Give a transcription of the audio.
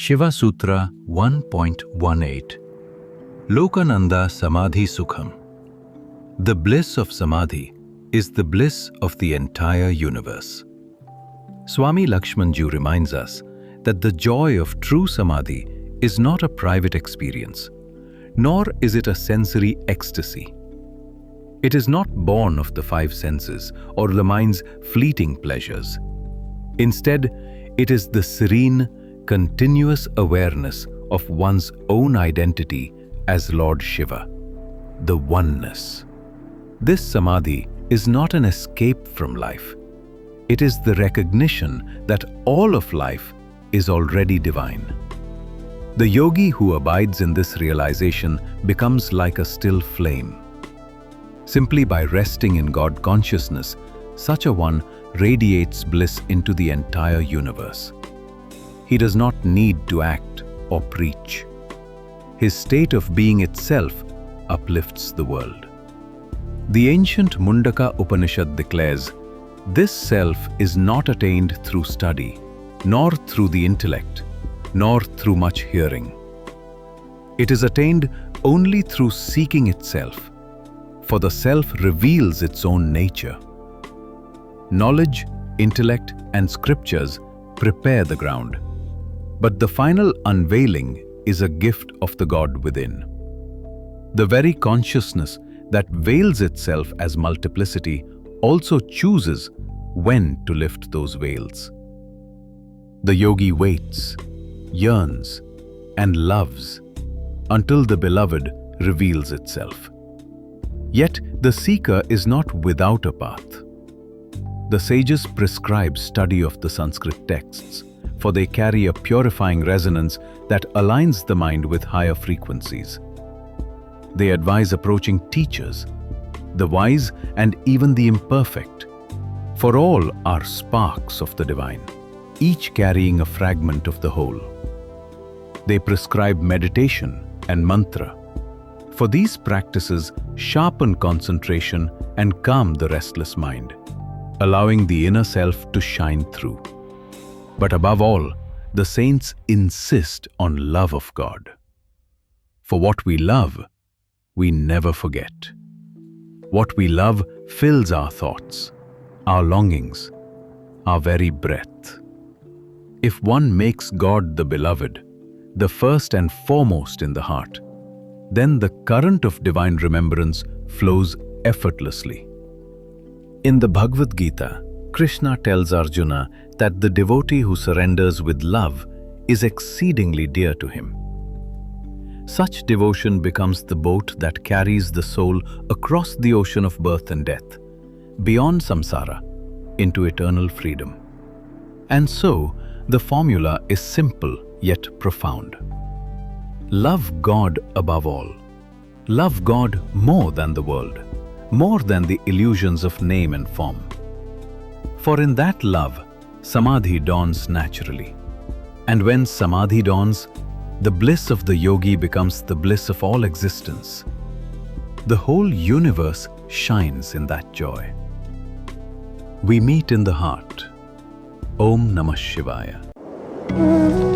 Shiva Sutra 1.18 Lokanandaḥ Samādhi Sukham. The bliss of Samadhi is the bliss of the entire universe. Swami Lakshmanji reminds us that the joy of true Samadhi is not a private experience, nor is it a sensory ecstasy. It is not born of the five senses or the mind's fleeting pleasures. Instead, it is the serene, continuous awareness of one's own identity as Lord Shiva, the oneness. This Samadhi is not an escape from life. It is the recognition that all of life is already divine. The yogi who abides in this realization becomes like a still flame. Simply by resting in God consciousness, such a one radiates bliss into the entire universe. He does not need to act or preach. His state of being itself uplifts the world. The ancient Mundaka Upanishad declares, "This self is not attained through study, nor through the intellect, nor through much hearing. It is attained only through seeking itself, for the self reveals its own nature." Knowledge, intellect, and scriptures prepare the ground, but the final unveiling is a gift of the God within. The very consciousness that veils itself as multiplicity also chooses when to lift those veils. The yogi waits, yearns, and loves until the beloved reveals itself. Yet the seeker is not without a path. The sages prescribe study of the Sanskrit texts, for they carry a purifying resonance that aligns the mind with higher frequencies. They advise approaching teachers, the wise and even the imperfect, for all are sparks of the divine, each carrying a fragment of the whole. They prescribe meditation and mantra, for these practices sharpen concentration and calm the restless mind, allowing the inner self to shine through. But above all, the saints insist on love of God. For what we love, we never forget. What we love fills our thoughts, our longings, our very breath. If one makes God the beloved, the first and foremost in the heart, then the current of divine remembrance flows effortlessly. In the Bhagavad Gita, Krishna tells Arjuna that the devotee who surrenders with love is exceedingly dear to him. Such devotion becomes the boat that carries the soul across the ocean of birth and death, beyond samsara, into eternal freedom. And so, the formula is simple yet profound. Love God above all. Love God more than the world, more than the illusions of name and form. For in that love, Samadhi dawns naturally. And when Samadhi dawns, the bliss of the yogi becomes the bliss of all existence. The whole universe shines in that joy. We meet in the heart. Om Namah Shivaya.